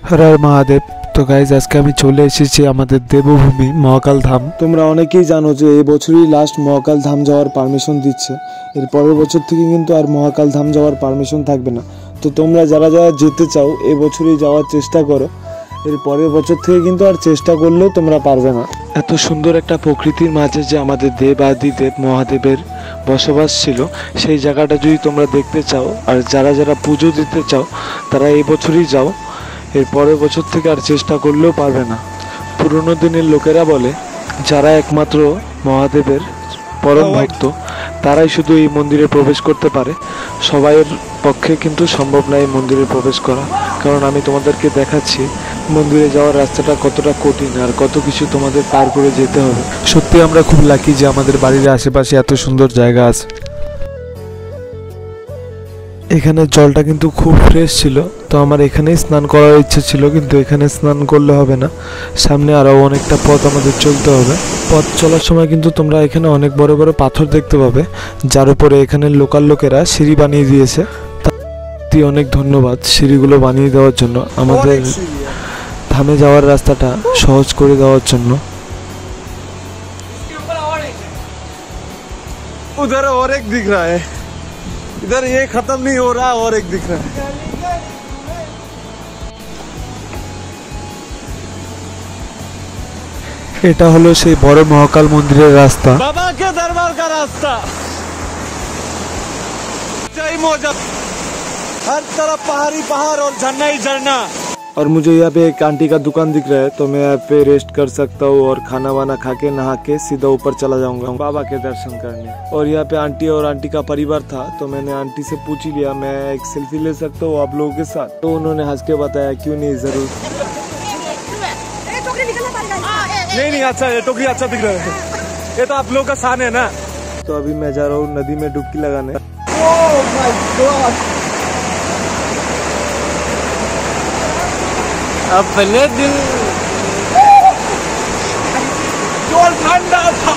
হর হর মহাদেব। তো গাইজ আজকে আমি চলে এসেছি আমাদের দেবভূমি মহাকাল ধাম। তোমরা অনেকেই জানো যে এই বছরই লাস্ট মহাকাল ধাম যাওয়ার পারমিশন দিচ্ছে। এর পরের বছর থেকে কিন্তু আর মহাকাল ধাম যাওয়ার পারমিশন থাকবে না। তো তোমরা যারা যারা যেতে চাও এই বছরই যাওয়ার চেষ্টা করো। এর পরের বছর থেকে কিন্তু আর চেষ্টা করলেও তোমরা পারবে না। এত সুন্দর একটা প্রকৃতির মাঝে যে আমাদের দেবাদিদেব মহাদেবের বসবাস ছিল, সেই জায়গাটা যদি তোমরা দেখতে চাও আর যারা যারা পুজো দিতে চাও তারা এই বছরই যাও। এর পরের বছর থেকে আর চেষ্টা করলেও পারবে না। পুরনো দিনের লোকেরা বলে যারা একমাত্র মহাদেবের পরম ভক্ত তারাই শুধু এই মন্দিরে প্রবেশ করতে পারে। সবাইয়ের পক্ষে কিন্তু সম্ভব নয় এই মন্দিরে প্রবেশ করা, কারণ আমি তোমাদেরকে দেখাচ্ছি মন্দিরে যাওয়ার রাস্তাটা কতটা কঠিন আর কত কিছু তোমাদের পার করে যেতে হবে। সত্যি আমরা খুব লাকি যে আমাদের বাড়ির আশেপাশে এত সুন্দর জায়গা আছে। এখানে জলটা কিন্তু খুব ফ্রেশ ছিল, তো আমার এখানেই স্নান করার ইচ্ছে ছিল, কিন্তু এখানে স্নান করলে হবে না, সামনে আরও অনেকটা পথ আমাদের চলতে হবে। পথ চলার সময় কিন্তু তোমরা এখানে অনেক বড় বড় পাথর দেখতে পাবে, যার উপরে এখানে লোকাল লোকেরা সিঁড়ি বানিয়ে দিয়েছে। তাই অনেক ধন্যবাদ সিঁড়িগুলো বানিয়ে দেওয়ার জন্য, আমাদের ধামে যাওয়ার রাস্তাটা সহজ করে দেওয়ার জন্য। उधर और एक दिख रहा है, इधर ये खत्म नहीं हो रहा और एक दिख रहा है। এটা হলো সেই বড় মহাকাল মন্দিরের রাস্তা। बाबा के दरबार का रास्ता, जय मौजा, हर तरफ पहाड़ी पहाड़ और झरना ही झरना। और मुझे यहाँ पे एक आंटी का दुकान दिख रहा है, तो मैं यहाँ पे रेस्ट कर सकता हूँ और खाना वाना खा के नहा के सीधा ऊपर चला जाऊंगा बाबा के दर्शन करने। और यहाँ पे आंटी और आंटी का परिवार था, तो मैंने आंटी से पूछ ही लिया मैं एक सेल्फी ले सकता हूँ आप लोगों के साथ, तो उन्होंने हंस के बताया क्यों नहीं, जरूर। नहीं अच्छा है, टोकरी अच्छा दिख रहा है, ये तो आप लोग का शान है ना। तो अभी मैं जा रहा हूँ नदी में डुबकी लगाने। ओह माय गॉड, अपने दिल जल ठंडा था।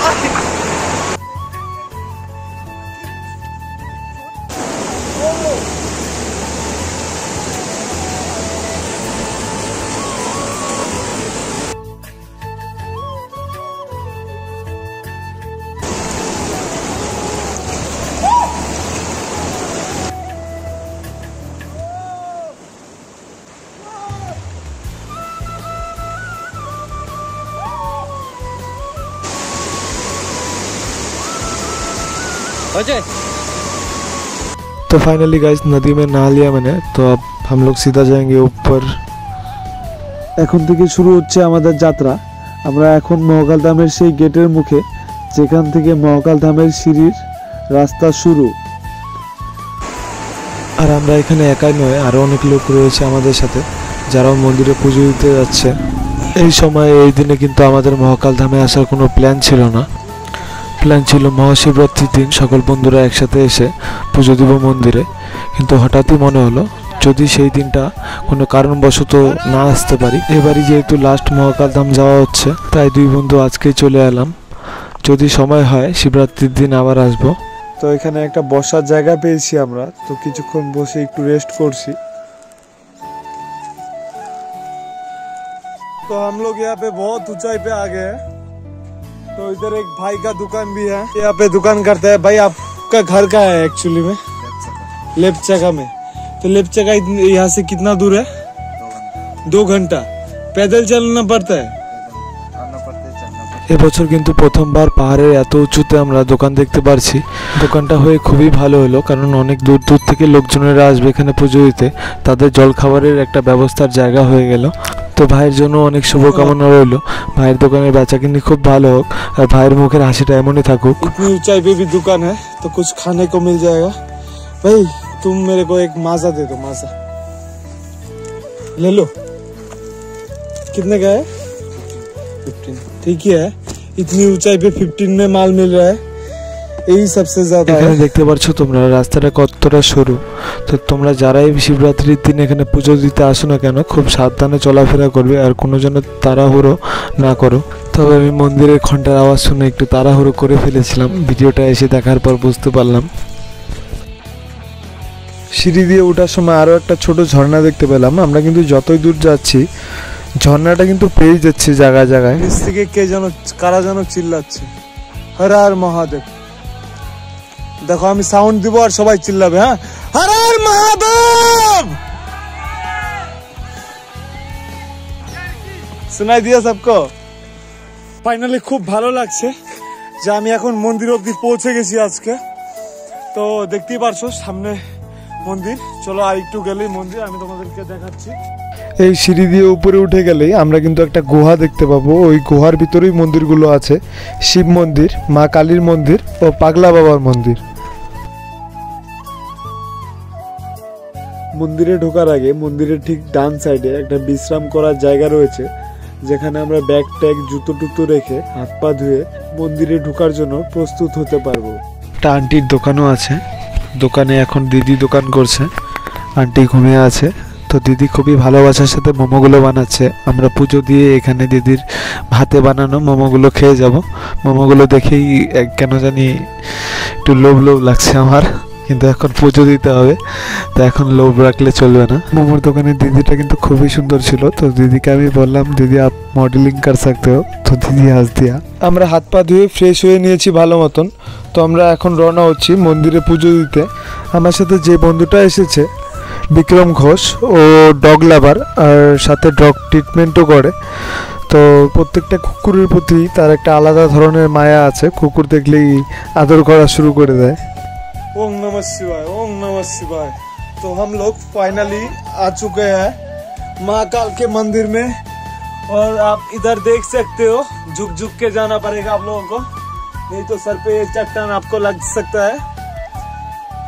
तो फाइनली गाइस नदी में नहा लिया मैंने, तो अब हम लोग सीधा जाएंगे ऊपर। এখন থেকে শুরু হচ্ছে আমাদের যাত্রা। আমরা এখন মহাকাল ধামের সেই গেটের মুখে, যেখান থেকে মহাকাল ধামের সিঁড়ির রাস্তা শুরু। আর আমরা এখানে একাই নয়, আরও অনেক লোক রয়েছে আমাদের সাথে যারাও মন্দিরে পুজো দিতে যাচ্ছে। এই সময় এই দিনে কিন্তু আমাদের মহাকাল ধামে আসার কোনো প্ল্যান ছিল না। প্ল্যান ছিল মহাশিবরাত্রির দিন সকল বন্ধুরা একসাথে এসে পুজো দিব মন্দিরে, কিন্তু হঠাৎই মনে হলো যদি সেই দিনটা কোনো কারণবশত না আসতে পারি, এবারই যেহেতু লাস্ট মহাকাল ধাম যাওয়া হচ্ছে, তাই দুই বন্ধু আজকেই চলে এলাম। যদি সময় হয় শিবরাত্রির দিন আবার আসবো। তো এখানে একটা বসার জায়গা পেয়েছি আমরা, তো কিছুক্ষণ বসে একটু রেস্ট করছি। तो हम लोग यहाँ पे बहुत ऊंचाई पे आ गए हैं। तो इधर एक भाई का दुकान भी है, यहाँ पे दुकान करता है। भाई आपका घर कहाँ है एक्चुअली में? लेपचका में। तो लेपचका यहाँ से कितना दूर है? 2 घंटा पैदल चलना पड़ता है। এবছর কিন্তু প্রথমবার পাহাড়ের এত উঁচুতে আমরা দোকান দেখতে পারছি। দোকানটা হয়ে খুবই ভালো হলো, কারণ অনেক দূর দূর থেকে লোকজনেরা আসবে এখানে পুজো দিতে, তাদের জলখাবারের একটা ব্যবস্থার জায়গা হয়ে গেল। তো ভাইয়ের জন্য অনেক শুভকামনা রইল, ভাইয়ের দোকানের বেচাকিনি খুব ভালো হোক আর ভাইয়ের মুখের হাসিটা এমনই থাকুক। इतनी ऊंचाई पे भी दुकान है, तो कुछ खाने को मिल जाएगा। भाई तुम मेरे को एक माजा दे दो, माजा ले लो। कितने का है? 15। ठीक ही है, इतनी ऊंचाई पे 15 में माल मिल रहा है, यही सबसे ज्यादा है। এখানে দেখতে পাচ্ছ তোমরা রাস্তাটা কতটা সরু। তো তোমরা যারাই শিবরাত্রির দিন এখানে পুজো দিতে আসো না কেন, খুব সাবধানে চলাফেরা করবে আর কোনো যেন তাড়াহুড়ো না করো। তবে আমি মন্দিরের ঘন্টার আওয়াজ শুনে একটু তাড়াহুড়ো করে ফেলেছিলাম, ভিডিওটা এসে দেখার পর বুঝতে পারলাম। সিঁড়ি দিয়ে ওঠার সময় আরও একটা ছোট ঝর্ণা দেখতে পেলাম। আমরা কিন্তু যতই দূর যাচ্ছি ঝর্ণাটা কিন্তু পেয়ে যাচ্ছে জায়গায় জায়গায়। নিচ থেকে কে যেন কারা যেন চিল্লাচ্ছে, হর হর মহাদেব। দেখো আমি সাউন্ড দিব আর সবাই চিল্লাবে, হ্যাঁ, হর হর মহাদেব। শোনাই দিয়া সবকো? ফাইনালি খুব ভালো লাগছে যে আমি এখন মন্দির অব্দি পৌঁছে গেছি আজকে। তো দেখতেই পারছো সামনে মন্দির। চলো আর একটু গেলেই মন্দির, আমি তোমাদেরকে দেখাচ্ছি। এই সিঁড়ি দিয়ে উপরে উঠে গেলেই আমরা কিন্তু একটা গুহা দেখতে পাবো। ওই গুহার ভিতরেই মন্দিরগুলো আছে, শিব মন্দির, মা কালীর মন্দির ও পাগলা বাবার মন্দির। মন্দিরে ঢোকার আগে মন্দিরের ঠিক ডান সাইডে একটা বিশ্রাম করার জায়গা রয়েছে, যেখানে আমরা ব্যাগ ট্যাগ জুতো টুতো রেখে হাত পা ধুয়ে মন্দিরে ঢোকার জন্য প্রস্তুত হতে পারবো। একটা আন্টির দোকানও আছে, দোকানে এখন দিদি দোকান করছে, আন্টি ঘুমিয়ে আছে। তো দিদি খুবই ভালোবাসার সাথে মোমোগুলো বানাচ্ছে। আমরা পুজো দিয়ে এখানে দিদির হাতে বানানো মোমোগুলো খেয়ে যাব। মোমোগুলো দেখেই কেন জানি একটু লোভ লোভ লাগছে আমার, কিন্তু এখন পুজো দিতে হবে, তো এখন লোভ রাখলে চলবে না। মোমোর দোকানের দিদিটা কিন্তু খুবই সুন্দর ছিল। তো দিদিকে আমি বললাম, দিদি আপ মডেলিং কর सकते हो? তো দিদি হাস দিয়া। আমরা হাত পা ধুয়ে ফ্রেশ হয়ে নিয়েছি ভালো মতন। তো আমরা এখন রওনা হচ্ছি মন্দিরে পুজো দিতে। আমার সাথে যে বন্ধুটা এসেছে বিক্রম ঘোষ, ও ডগ লাভার আর সাথে ডগ ট্রিটমেন্টও করে। তো প্রত্যেকটা কুকুরের প্রতি তার একটা আলাদা ধরনের মায়া আছে, কুকুর দেখলেই আদর করা শুরু করে দেয়। ओम नमः शिवाय, ओम नमः शिवाय। तो हम लोग फाइनली आ चुके हैं महाकाल के मंदिर में, और आप इधर देख सकते हो झुक झुक के जाना पड़ेगा आप लोगों को, नहीं तो सर पे ये चट्टान आपको लग सकता है।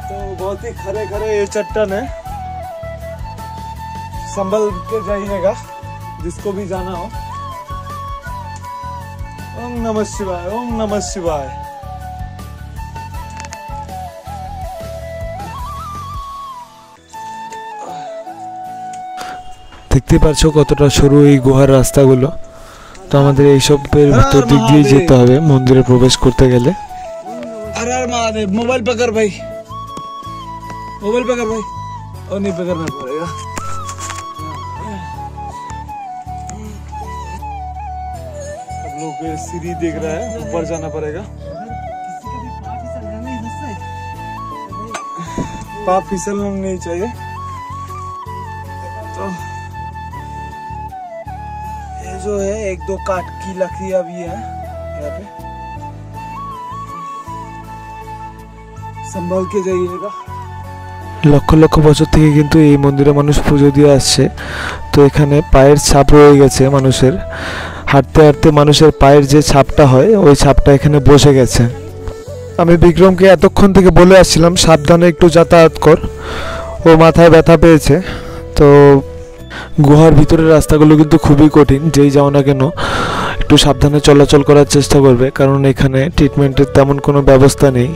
तो बहुत ही खरे खरे ये चट्टान है, संभल के जाइएगा जिसको भी जाना हो। ओम नमः शिवाय, ओम नमः शिवाय। দেখতে পাচ্ছো কতটা সরু এই গুহার রাস্তাগুলো। তো আমাদের এইসবের ভিতর দিক দিয়ে যেতে হবে মন্দিরে প্রবেশ করতে গেলে। हर हर महादेव। मोबाइल पकड़ भाई, मोबाइल पकड़ भाई, और नहीं पकड़ना पड़ेगा। सब लोग सीढ़ी देख रहा है, ऊपर जाना पड़ेगा। पाप फिसलना नहीं चाहिए। तो जो है एक दो काट की लकड़ियां भी है यहाँ पे, संभाल के जाइएगा। লক্ষ লক্ষ বছর থেকে কিন্তু এই মন্দিরে মানুষ পুজো দিয়ে আসছে। তো এখানে পায়ের ছাপ রয়ে গেছে মানুষের, হাঁটতে হাঁটতে মানুষের পায়ের যে ছাপটা হয় ওই ছাপটা এখানে বসে গেছে। আমি বিক্রমকে এতক্ষণ থেকে বলে আসছিলাম সাবধানে একটু যাতায়াত কর, ও মাথায় ব্যথা পেয়েছে। তো গুহার ভিতরের রাস্তাগুলো কিন্তু খুবই কঠিন, যেই যাও না কেন একটু সাবধানে চলাচল করার চেষ্টা করবে, কারণ এখানে ট্রিটমেন্টের তেমন কোনো ব্যবস্থা নেই।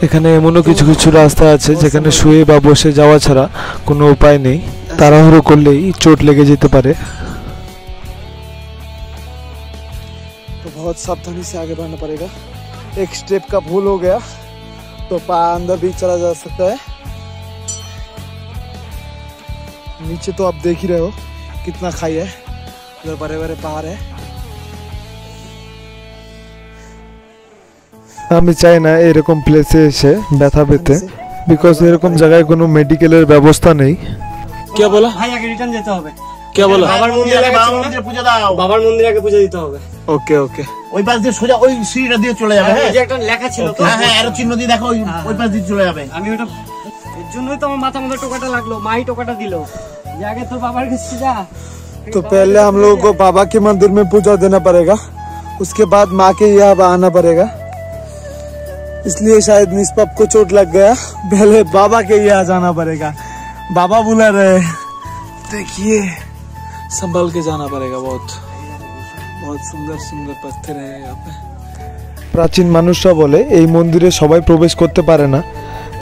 এখানে এমনও কিছু কিছু রাস্তা আছে যেখানে শুয়ে বা বসে যাওয়া ছাড়া কোনো উপায় নেই, তাড়াহুড়ো করলেই চোট লেগে যেতে পারে। तो बहुत सावधानी से आगे बढ़ना पड़ेगा, एक स्टेप का भूल हो गया तो पाँव अंदर भी चला जा सकता है। नीचे तो आप देख ही रहे हो कितना खाई है, उधर बड़े बड़े पहाड़ है। আমি চাই না এরকম প্লেসে এসে ব্যথা পেতে, বিকজ এরকম জায়গায় কোনো মেডিকেলের ব্যবস্থা নেই। क्या बोला भाई? आगे रिटर्न যেতে হবে। क्या बोला? বাবার মন্দিরে পূজা দাও, বাবার মন্দিরে আগে পূজা দিতে হবে। ওকে ওকে, ওই পাশ দিয়ে সোজা ওই সিঁড়িটা দিয়ে চলে যাবে। হ্যাঁ, যে একটা লেখা ছিল তো, হ্যাঁ হ্যাঁ, এর চিহ্ন দিয়ে দেখো ওই পাশ দিয়ে চলে যাবে। আমি ওটা এর জন্যই তো আমার মাথা মধ্যে টোকাটা লাগলো, মাই টোকাটা দিল যে আগে তোর বাবার কাছে যা। तो पहले हम लोगों को बाबा के मंदिर में पूजा देना पड़ेगा, उसके बाद माँ के यहाँ आना पड़ेगा। इसलिए शायद निष्पाप को चोट लग गया, पहले बाबा के यहाँ जाना पड़ेगा। बाबा बुला रहे, देखिए संभल के जाना पड़ेगा। बहुत बहुत सुंदर सुंदर पत्थर है यहाँ पे। প্রাচীন মানুষরা বলে এই মন্দিরে সবাই প্রবেশ করতে পারে না,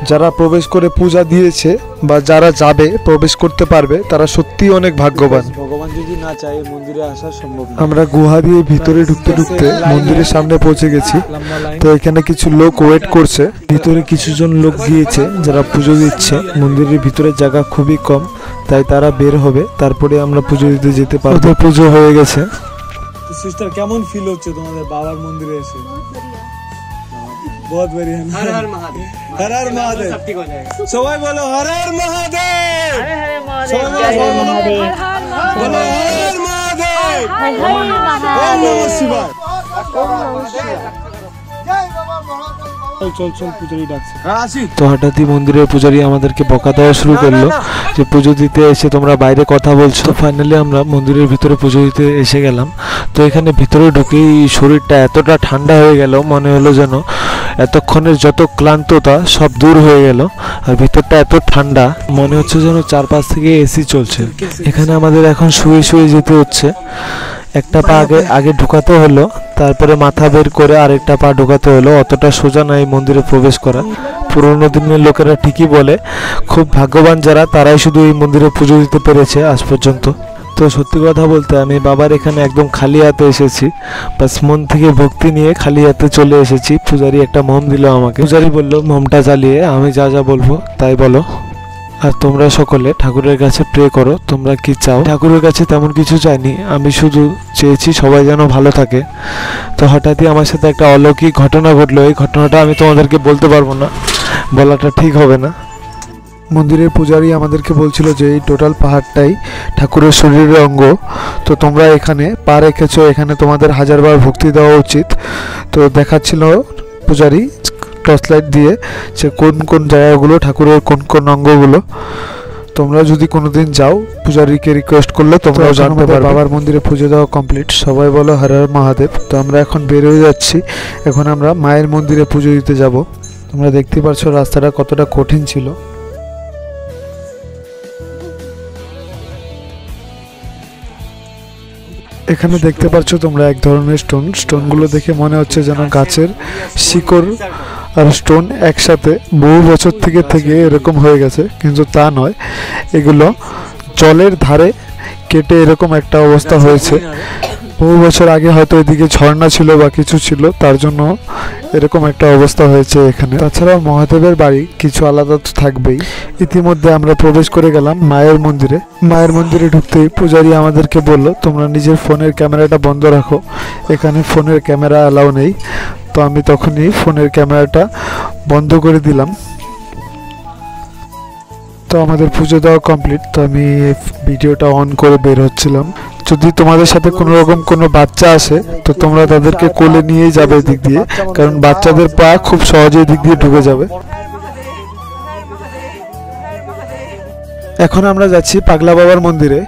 যারা প্রবেশ করে পূজা দিয়েছে বা যারা যাবে প্রবেশ করতে পারবে তারা সত্যি অনেক ভাগ্যবান। ভগবান যদি না চায় মন্দিরে আসা সম্ভব না। আমরা গুহা দিয়ে ভিতরে ঢুকতে ঢুকতে মন্দিরের সামনে পৌঁছে গেছি। লম্বা লাইন। তো এখানে কিছু লোক ওয়েট করছে, ভিতরে কিছুজন লোক গিয়েছে যারা পুজো দিচ্ছে। মন্দিরের ভিতরে জায়গা খুবই কম, তাই তারা বের হবে, তারপরে আমরা পুজো দিতে যেতে পারবো। তো পুজো হয়ে গেছে। সিস্টার কেমন ফিল হচ্ছে তোমাদের বাবার মন্দিরে এসে? बहुत बढ़िया। हर हर महादेव, हर हर महादेव। सब ठीक हो जाएगा। সবাই বলো হর হর মহাদেব। हरे हरे महादेव, সবাই जय বলো महादेव। বলো হর হর মহাদেব। ওম নমঃ শিবায়। চল চল পূজারি ডাকছে। আসি। তো হঠাৎই মন্দিরের পূজারি আমাদেরকে বকা দেওয়া শুরু করলো যে পুজো দিতে এসে তোমরা বাইরে কথা বলছো। তো ফাইনালি আমরা মন্দিরের ভিতরে পুজো দিতে এসে গেলাম। তো এখানে ভিতরে ঢুকেই শরীরটা এতটা ঠান্ডা হয়ে গেল, মনে হলো যেন এতক্ষণের যত ক্লান্ততা সব দূর হয়ে গেল। আর ভিতরটা এত ঠান্ডা, মনে হচ্ছে যেন চারপাশ থেকে এসি চলছে। এখানে আমাদের এখন শুয়ে শুয়ে যেতে হচ্ছে। একটা পা আগে ঢুকাতে হলো, তারপরে মাথা বের করে আরেকটা পা ঢুকাতে হলো। অতটা সোজা নয় মন্দিরে প্রবেশ করা। পুরোনো দিনের লোকেরা ঠিকই বলে খুব ভাগ্যবান যারা, তারাই শুধু এই মন্দিরে পুজো দিতে পেরেছে আজ পর্যন্ত। তো সত্যি কথা বলতে আমি বাবার এখানে একদম খালি হাতে এসেছি, বাস মন থেকে ভক্তি নিয়ে খালি হাতে চলে এসেছি। পূজারি একটা মোম দিল আমাকে। পূজারি বললো মোমটা জ্বালিয়ে আমি যা যা বলবো তাই বলো, আর তোমরা সকলে ঠাকুরের কাছে প্রে করো তোমরা কি চাও। ঠাকুরের কাছে তেমন কিছু চাইনি, আমি শুধু চেয়েছি সবাই যেন ভালো থাকে। তো হঠাৎই আমার সাথে একটা অলৌকিক ঘটনা ঘটলো। এই ঘটনাটা আমি তোমাদেরকে বলতে পারবো না, বলাটা ঠিক হবে না। মন্দিরের পূজারী আমাদেরকে বলছিল যে এই টোটাল পাহাড়টাই ঠাকুরের শরীরের অঙ্গ। তো তোমরা এখানে পা রেখেছো, এখানে তোমাদের হাজারবার ভক্তি দেওয়া উচিত। তো দেখাচ্ছিল পূজারী টর্চ লাইট দিয়ে যে কোন কোন জায়গাগুলো ঠাকুরের কোন কোন অঙ্গগুলো। তোমরা যদি কোনোদিন যাও পূজারীকে রিকোয়েস্ট করলে তোমরাও জানতে পারবে। বাবার মন্দিরে পুজো দেওয়া কমপ্লিট, সবাই বলো হর হর মহাদেব। তো আমরা এখন বের হয়ে যাচ্ছি, এখন আমরা মায়ের মন্দিরে পুজো দিতে যাব। তোমরা দেখতে পাচ্ছ রাস্তাটা কতটা কঠিন ছিল। এখানে দেখতে পাচ্ছ তোমরা এক ধরনের স্টোনগুলো দেখে মনে হচ্ছে যেন গাছের শিকড় আর স্টোন একসাথে বহু বছর থেকে এরকম হয়ে গেছে, কিন্তু তা নয়। এগুলো জলের ধারে কেটে এরকম একটা অবস্থা হয়েছে। বহু বছর আগে হয়তো এদিকে ঝর্ণা ছিল বা কিছু ছিল, তার জন্য এরকম একটা অবস্থা হয়েছে এখানে। তাছাড়াও মহাদেবের বাড়ি কিছু আলাদা তো থাকবেই। ইতিমধ্যে আমরা প্রবেশ করে গেলাম মায়ের মন্দিরে। মায়ের মন্দিরে ঢুকতেই পূজারী আমাদেরকে বলল তোমরা নিজের ফোনের ক্যামেরাটা বন্ধ রাখো, এখানে ফোনের ক্যামেরা অ্যালাউ নেই। তো আমি তখনই ফোনের ক্যামেরাটা বন্ধ করে দিলাম। তো আমাদের পুজো দেওয়া কমপ্লিট। তো আমি ভিডিওটা অন করে বের হচ্ছিলাম। যদি তোমাদের সাথে কোনো রকম কোনো বাচ্চা আসে তো তোমরা তাদেরকে কোলে নিয়েই যাবে এদিক দিয়ে, কারণ বাচ্চাদের পা খুব সহজে এদিক দিয়ে ঢুকে যাবে। এখন আমরা যাচ্ছি পাগলা বাবার মন্দিরে।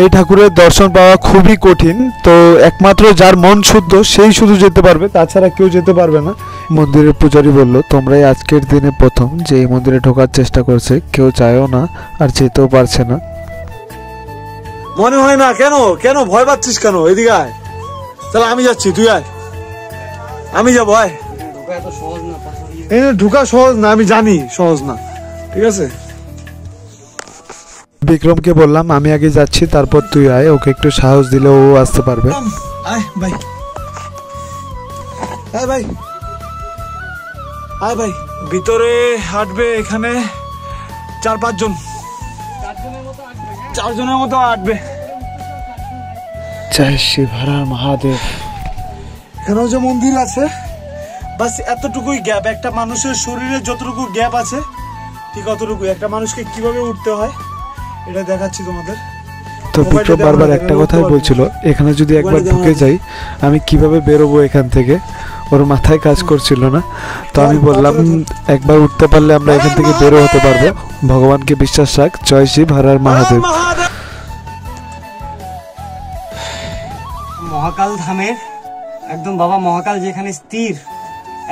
এই ঠাকুরের দর্শন পাওয়া খুবই কঠিন, তো একমাত্র যার মন শুদ্ধ সেই শুধু যেতে পারবে, তাছাড়া কেউ যেতে পারবে না। মন্দিরের পূজারী বলল তোমরাই আজকের দিনে প্রথম যে এই মন্দিরে ঢোকার চেষ্টা করছে, কেউ চায়ও না আর যেতেও পারছে না। মনে হয় না কেন কেন ভয় পাচ্ছিস কেন? এদিকে আয়, তাহলে আমি যাচ্ছি, তুই আয়, আমি যাবো। আয়, ঢুকা সহজ না, আমি জানি সহজ না, ঠিক আছে। বিক্রমকে বললাম আমি আগে যাচ্ছি, তারপর তুই আয়, ওকে একটু সাহস দিলে ও আসতে পারবে। আয় ভাই, আয় ভাই, আয় ভাই। ভিতরে হাঁটবে এখানে 4-5 জন, 4 জনের মতো হাঁটবে। জয় শিব হর হর মহাদেব। এখানেও যে মন্দির আছে, বাস এতটুকুই গ্যাপ, একটা মানুষের শরীরে যতটুকু গ্যাপ আছে ঠিক অতটুকু। একটা মানুষকে কিভাবে উঠতে হয় এটা দেখাচ্ছি তোমাদের। তো বিক্রম বারবার একটা কথাই বলছিল, এখানে যদি একবার ঢুকে যাই আমি কিভাবে বেরোবো এখান থেকে, ওর মাথায় কাজ করছিল না। তো আমি বললাম একবার উঠতে পারলে আমরা এখান থেকে বেরো হতে পারবো, ভগবানকে বিশ্বাস রাখ। জয় শিব হর হর মহাদেব। মহাকাল ধামের একদম বাবা মহাকাল যেখানে স্থির,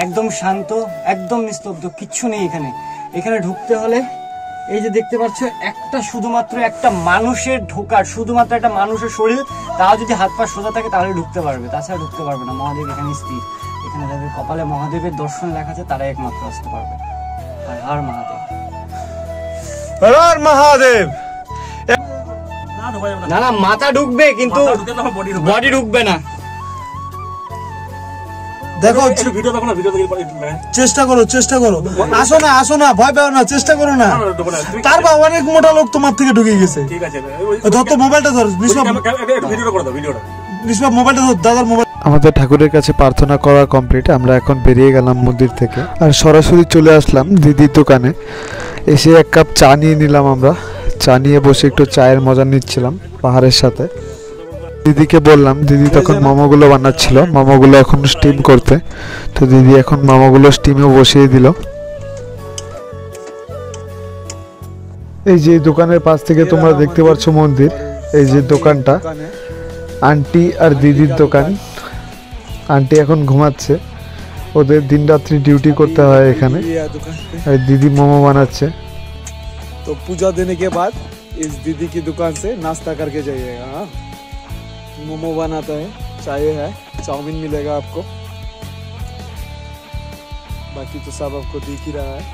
একদম শান্ত, একদম নিস্তব্ধ, কিচ্ছু নেই এখানে। এখানে ঢুকতে হলে এই যে দেখতে পাচ্ছ একটা শুধুমাত্র একটা মানুষের ঢোকার, শুধুমাত্র একটা মানুষের শরীর, তাও যদি হাত পা সোজা থাকে তাহলে ঢুকতে পারবে, তাছাড়া ঢুকতে পারবে না। মহাদেব এখানে স্থির, এখানে যাদের কপালে মহাদেবের দর্শন লেখা আছে তারাই একমাত্র আসতে পারবে। হর হর মহাদেব। হর হর মহাদেব। না না, মাথা ঢুকবে কিন্তু বডি ঢুকবে না। দেখো চেষ্টা করো, চেষ্টা করো, আসো না, ভয় পাও না, চেষ্টা করো না। তারপর অনেক মোটা লোক তোমার থেকে ঢুকে গেছে। ধর তো মোবাইলটা ধর, বিশ্বনাথ মোবাইলটা ধর, দাদার মোবাইল। আমাদের ঠাকুরের কাছে প্রার্থনা করা কমপ্লিট। আমরা এখন বেরিয়ে গেলাম মন্দির থেকে আর সরাসরি চলে আসলাম দিদির দোকানে। এসে এক কাপ চা নিয়ে নিলাম। আমরা চা নিয়ে বসে একটু চায়ের মজা নিচ্ছিলাম পাহাড়ের সাথে। দিদিকে বললাম, দিদি তখন মোমোগুলো বানাচ্ছিল, মোমোগুলো এখন স্টিম করতে। তো দিদি এখন মোমোগুলো স্টিমে বসিয়ে দিল। এই যে দোকানের পাশ থেকে তোমরা দেখতে পাচ্ছ মন্দির। এই যে দোকানটা আন্টি আর দিদির দোকান। আন্টি এখন ঘুমাচ্ছে, ওদের দিন রাত্রি ডিউটি করতে হয় এখানে। আর দিদি মোমো বানাচ্ছে। तो पूजा देने के बाद इस दीदी की दुकान से नाश्ता करके जाइएगा। हाँ, मोमो बनाता है, चाय है, चाउमीन मिलेगा आपको, बाकी तो सब आपको दिख ही रहा है।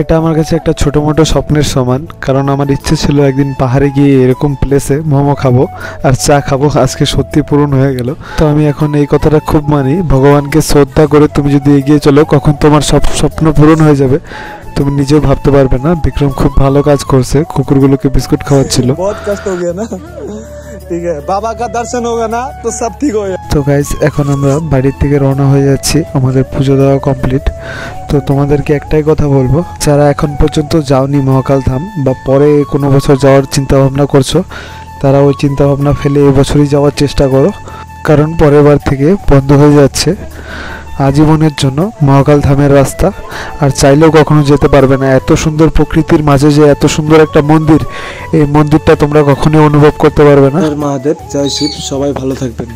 এটা আমার কাছে একটা ছোট মোটো স্বপ্নের সমান, কারণ আমার ইচ্ছে ছিল একদিন পাহাড়ে গিয়ে এরকম প্লেসে মোমো খাবো আর চা খাবো। আজকে সত্যি পূরণ হয়ে গেল। তো আমি এখন এই কথাটা খুব মানি, ভগবানকে শ্রদ্ধা করে তুমি যদি এগিয়ে চলো, কখন তোমার সব স্বপ্ন পূরণ হয়ে যাবে তুমি নিজেও ভাবতে পারবে না। বিক্রম খুব ভালো কাজ করছে, কুকুরগুলোকে বিস্কুট খাওয়াচ্ছিল। বহুত কষ্ট হয়ে গেল না, ঠিক আছে, বাবা কা দর্শন হোগা না তো সব ঠিক হয়ে যাবে। তো গাইস, এখন আমরা বাড়ির থেকে রওনা হয়ে যাচ্ছি, আমাদের পুজো দেওয়া কমপ্লিট। তো তোমাদেরকে একটাই কথা বলবো, যারা এখন পর্যন্ত যাওনি মহাকাল ধাম বা পরে কোনো বছর যাওয়ার চিন্তা ভাবনা করছো, তারা ওই চিন্তা ভাবনা ফেলে এবছরই যাওয়ার চেষ্টা করো, কারণ পরের বার থেকে বন্ধ হয়ে যাচ্ছে আজীবনের জন্য মহাকাল ধামের রাস্তা। আর চাইলেও কখনো যেতে পারবে না। এত সুন্দর প্রকৃতির মাঝে যে এত সুন্দর একটা মন্দির, এই মন্দিরটা তোমরা কখনোই অনুভব করতে পারবে না। মহাদেব, জয় শিব, সবাই ভালো থাকবেন।